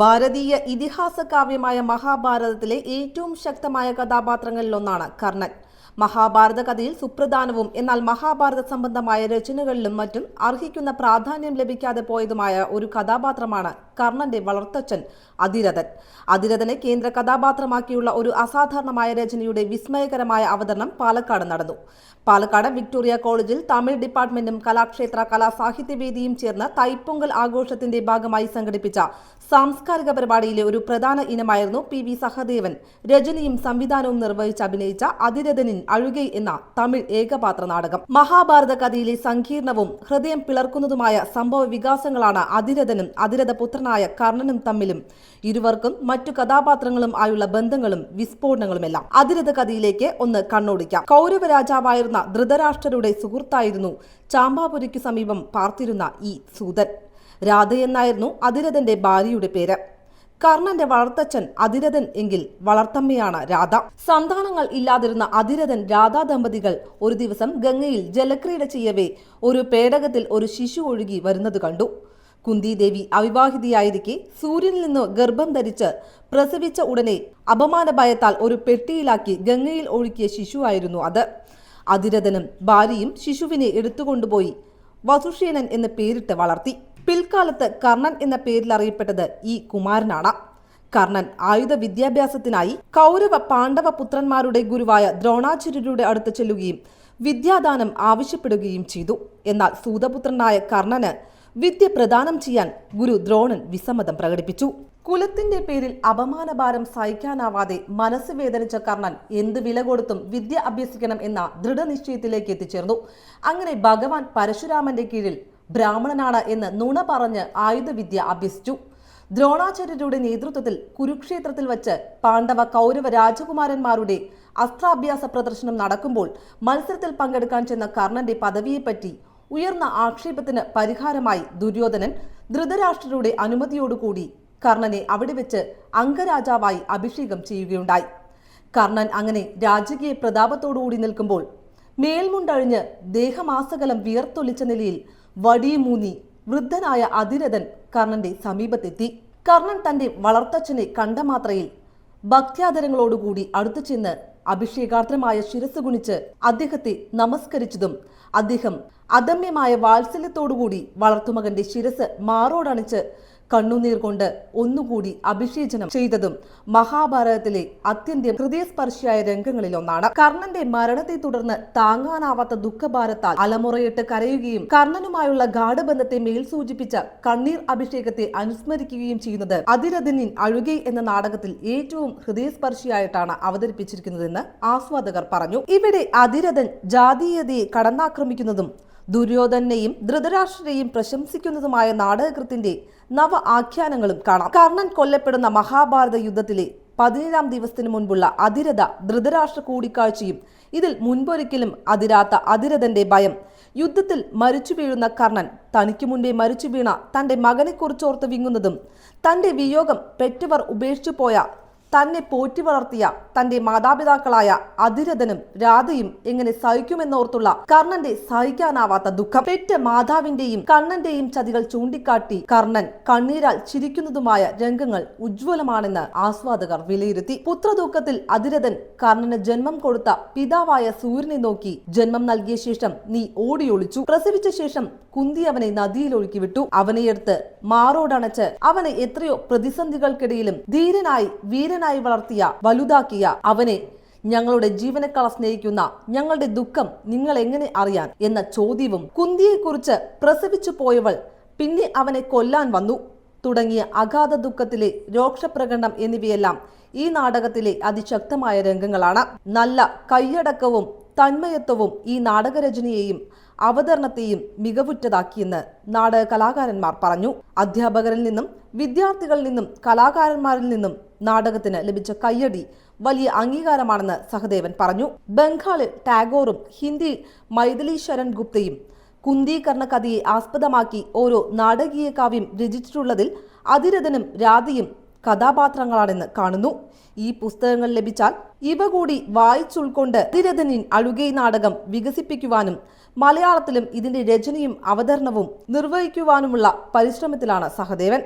ഭാരതീയ ഇതിഹാസ കാവ്യമായ മഹാഭാരതത്തിലെ ഏറ്റവും ശക്തമായ കഥാപാത്രങ്ങളിലൊന്നാണ് കർണൻ. മഹാഭാരത കഥയിൽ സുപ്രധാനവും എന്നാൽ മഹാഭാരത സംബന്ധമായ രചനകളിലും മറ്റും അർഹിക്കുന്ന പ്രാധാന്യം ലഭിക്കാതെ പോയതുമായ ഒരു കഥാപാത്രമാണ് കർണന്റെ വളർത്തച്ഛൻ അതിരഥൻ. അതിരഥനെ കേന്ദ്ര കഥാപാത്രമാക്കിയുള്ള ഒരു അസാധാരണമായ രചനയുടെ വിസ്മയകരമായ അവതരണം പാലക്കാട് നടന്നു. പാലക്കാട് വിക്ടോറിയ കോളേജിൽ തമിഴ് ഡിപ്പാർട്ട്മെന്റും കലാക്ഷേത്ര കലാസാഹിത്യവേദിയും ചേർന്ന് തൈപ്പൊങ്കൽ ആഘോഷത്തിന്റെ ഭാഗമായി സംഘടിപ്പിച്ച സാംസ്കാരിക പരിപാടിയിലെ ഒരു പ്രധാന ഇനമായിരുന്നു പി സഹദേവൻ രചനയും സംവിധാനവും നിർവഹിച്ച് അഭിനയിച്ച അതിരഥനിൻ അഴുകൈ എന്ന തമിഴ് ഏകപാത്ര നാടകം. മഹാഭാരത കഥയിലെ സങ്കീർണവും ഹൃദയം പിളർക്കുന്നതുമായ സംഭവ വികാസങ്ങളാണ് അതിരഥനും അതിരഥപുത്രനായ കർണനും തമ്മിലും ഇരുവർക്കും മറ്റു കഥാപാത്രങ്ങളും ആയുള്ള ബന്ധങ്ങളും വിസ്ഫോടനങ്ങളുമെല്ലാം. അതിരഥ കഥയിലേക്ക് ഒന്ന് കണ്ണോടിക്കാം. കൗരവ രാജാവായിരുന്ന ധൃതരാഷ്ട്രരുടെ സുഹൃത്തായിരുന്നു ചാമ്പാപുരിക്കു സമീപം പാർത്തിരുന്ന ഈ സൂതൻ. രാധയെന്നായിരുന്നു അതിരഥന്റെ ഭാര്യയുടെ പേര്. കർണന്റെ വളർത്തച്ഛൻ അതിരഥൻ എങ്കിൽ വളർത്തമ്മയാണ് രാധ. സന്താനങ്ങൾ ഇല്ലാതിരുന്ന അതിരഥൻ രാധാ ദമ്പതികൾ ഒരു ദിവസം ഗംഗയിൽ ജലക്രീഡ ചെയ്യവേ ഒരു പേടകത്തിൽ ഒരു ശിശു ഒഴുകി വരുന്നത് കണ്ടു. കുന്തിദേവി അവിവാഹിതയായിരിക്കെ സൂര്യനിൽ നിന്ന് ഗർഭം ധരിച്ച് പ്രസവിച്ച ഉടനെ അപമാന ഭയത്താൽ ഒരു പെട്ടിയിലാക്കി ഗംഗയിൽ ഒഴുക്കിയ ശിശുവായിരുന്നു അത്. അതിരഥനും ഭാര്യയും ശിശുവിനെ എടുത്തുകൊണ്ടുപോയി വസുഷേനൻ എന്ന് പേരിട്ട് വളർത്തി. പിൽക്കാലത്ത് കർണൻ എന്ന പേരിൽ അറിയപ്പെട്ടത് ഈ കുമാരനാണ്. കർണൻ ആയുധ വിദ്യാഭ്യാസത്തിനായി കൗരവ പാണ്ഡവ പുത്രന്മാരുടെ ഗുരുവായ ദ്രോണാചാര്യരുടെ അടുത്ത് ചെല്ലുകയും വിദ്യാദാനം ആവശ്യപ്പെടുകയും ചെയ്തു. എന്നാൽ സൂതപുത്രനായ കർണന് വിദ്യ പ്രദാനം ചെയ്യാൻ ഗുരു ദ്രോണൻ വിസമ്മതം പ്രകടിപ്പിച്ചു. കുലത്തിന്റെ പേരിൽ അപമാനഭാരം സഹിക്കാനാവാതെ മനസ്സ് വേദനിച്ച കർണൻ എന്ത് വില കൊടുത്തും വിദ്യ അഭ്യസിക്കണം എന്ന ദൃഢനിശ്ചയത്തിലേക്ക് എത്തിച്ചേർന്നു. അങ്ങനെ ഭഗവാൻ പരശുരാമന്റെ കീഴിൽ ബ്രാഹ്മണനാണ് എന്ന് നുണ പറഞ്ഞ് ആയുധവിദ്യ അഭ്യസിച്ചു. ദ്രോണാചാര്യരുടെ നേതൃത്വത്തിൽ കുരുക്ഷേത്രത്തിൽ വച്ച് പാണ്ഡവ കൗരവ രാജകുമാരന്മാരുടെ അസ്ത്രാഭ്യാസ പ്രദർശനം നടക്കുമ്പോൾ മത്സരത്തിൽ പങ്കെടുക്കാൻ ചെന്ന കർണന്റെ പദവിയെപ്പറ്റി ഉയർന്ന ആക്ഷേപത്തിന് പരിഹാരമായി ദുര്യോധനൻ ധൃതരാഷ്ട്രരുടെ അനുമതിയോടുകൂടി കർണനെ അവിടെ വെച്ച് അംഗരാജാവായി അഭിഷേകം ചെയ്യുകയുണ്ടായി. കർണൻ അങ്ങനെ രാജകീയ പ്രതാപത്തോടുകൂടി നിൽക്കുമ്പോൾ മേൽമുണ്ടഴിഞ്ഞ് ദേഹമാസകലം വിയർത്തൊലിച്ച നിലയിൽ വടിയുമൂന്നി വൃദ്ധനായ അതിരഥൻ കർണന്റെ സമീപത്തെത്തി. കർണൻ തന്റെ വളർത്തച്ഛനെ കണ്ട മാത്രയിൽ ഭക്ത്യാദരങ്ങളോടുകൂടി അടുത്തു ചെന്ന് അഭിഷേകാർദ്രമായ ശിരസ് കുനിച്ച് അദ്ദേഹത്തെ നമസ്കരിച്ചതും അദ്ദേഹം അദമ്യമായ വാത്സല്യത്തോടുകൂടി വളർത്തുമകന്റെ ശിരസ് മാറോടണിച്ച് കണ്ണുനീർ കൊണ്ട് ഒന്നുകൂടി അഭിഷേചനം ചെയ്തതും മഹാഭാരതത്തിലെ അത്യന്തം ഹൃദയസ്പർശിയായ രംഗങ്ങളിലൊന്നാണ്. കർണന്റെ മരണത്തെ തുടർന്ന് താങ്ങാനാവാത്ത ദുഃഖഭാരത്താൽ അലമുറയിട്ട് കരയുകയും കർണനുമായുള്ള ഗാഠബന്ധത്തെ മേൽ സൂചിപ്പിച്ച കണ്ണീർ അഭിഷേകത്തെ അനുസ്മരിക്കുകയും ചെയ്യുന്നത് അതിരഥനിൻ അഴുകൈ എന്ന നാടകത്തിൽ ഏറ്റവും ഹൃദയസ്പർശിയായിട്ടാണ് അവതരിപ്പിച്ചിരിക്കുന്നതെന്ന് ആസ്വാദകർ പറഞ്ഞു. ഇവിടെ അതിരഥൻ ജാതീയതയെ കടന്നാക്രമിക്കുന്നതും ദുര്യോധനെയും ധൃതരാഷ്ട്രരെയും പ്രശംസിക്കുന്നതുമായ നാടകകൃത്തിന്റെ നവ ആഖ്യാനങ്ങളും കാണാം. കർണൻ കൊല്ലപ്പെടുന്ന മഹാഭാരത യുദ്ധത്തിലെ 17-ാം ദിവസത്തിനു മുൻപുള്ള അതിരഥ ധൃതരാഷ്ട്ര കൂടിക്കാഴ്ചയും ഇതിൽ മുൻപൊരിക്കലും അതിരാത്ത അതിരഥന്റെ ഭയം, യുദ്ധത്തിൽ മരിച്ചു വീഴുന്ന കർണൻ തനിക്കു മുൻപേ മരിച്ചു വീണ തന്റെ മകനെക്കുറിച്ചോർത്ത് വിങ്ങുന്നതും തന്റെ വിയോഗം പെറ്റവർ ഉപേക്ഷിച്ചു പോയ തന്നെ പോറ്റി വളർത്തിയ തന്റെ മാതാപിതാക്കളായ അതിരഥനും രാധയും എങ്ങനെ സഹിക്കുമെന്നോർത്തുള്ള കർണന്റെ സഹിക്കാനാവാത്ത ദുഃഖം, പെറ്റ മാതാവിന്റെയും കണ്ണന്റെയും ചതികൾ ചൂണ്ടിക്കാട്ടി കർണൻ കണ്ണീരാൽ ചിരിക്കുന്നതുമായ രംഗങ്ങൾ ഉജ്ജ്വലമാണെന്ന് ആസ്വാദകർ വിലയിരുത്തി. പുത്രദുഃഖത്തിൽ അതിരഥൻ കർണന് ജന്മം കൊടുത്ത പിതാവായ സൂര്യനെ നോക്കി ജന്മം നൽകിയ ശേഷം നീ ഓടിയൊളിച്ചു, പ്രസവിച്ച ശേഷം കുന്തി അവനെ നദിയിൽ ഒഴുക്കി വിട്ടു, അവനെയെടുത്ത് മാറോടണച്ച് അവനെ എത്രയോ പ്രതിസന്ധികൾക്കിടയിലും ധീരനായി വീരനായി വളർത്തിയ വലുതാക്കിയ അവനെ ഞങ്ങളുടെ ജീവനേക്കാൾ സ്നേഹിക്കുന്ന ഞങ്ങളുടെ ദുഃഖം നിങ്ങൾ എങ്ങനെ അറിയാൻ എന്ന ചോദ്യവും, കുന്തിയെക്കുറിച്ച് പ്രസവിച്ചു പോയവൾ പിന്നെ അവനെ കൊല്ലാൻ വന്നു തുടങ്ങിയ അഗാധ ദുഃഖത്തിലെ രോക്ഷപ്രകടനം എന്നിവയെല്ലാം ഈ നാടകത്തിലെ അതിശക്തമായ രംഗങ്ങളാണ്. നല്ല കൈയടക്കവും തന്മയത്വവും ഈ നാടകരചനയെയും അവതരണത്തെയും മികവുറ്റതാക്കിയെന്ന് നാടക കലാകാരന്മാർ പറഞ്ഞു. അധ്യാപകരിൽ നിന്നും വിദ്യാർത്ഥികളിൽ നിന്നും കലാകാരന്മാരിൽ നിന്നും നാടകത്തിന് ലഭിച്ച കയ്യടി വലിയ അംഗീകാരമാണെന്ന് സഹദേവൻ പറഞ്ഞു. ബംഗാളിൽ ടാഗോറും ഹിന്ദിയിൽ മൈഥിലി ശരൺ ഗുപ്തയും കുന്തികർണ കഥയെ ആസ്പദമാക്കി ഓരോ നാടകീയ കാവ്യം രചിച്ചിട്ടുള്ളതിൽ അതിരഥനും രാധയും കഥാപാത്രങ്ങളാണെന്ന് കാണുന്നു. ഈ പുസ്തകങ്ങൾ ലഭിച്ചാൽ ഇവ കൂടി വായിച്ചുൾക്കൊണ്ട് അതിരഥനിൻ അഴുകൈ നാടകം വികസിപ്പിക്കുവാനും മലയാളത്തിലും ഇതിന്റെ രചനയും അവതരണവും നിർവഹിക്കുവാനുമുള്ള പരിശ്രമത്തിലാണ് സഹദേവൻ.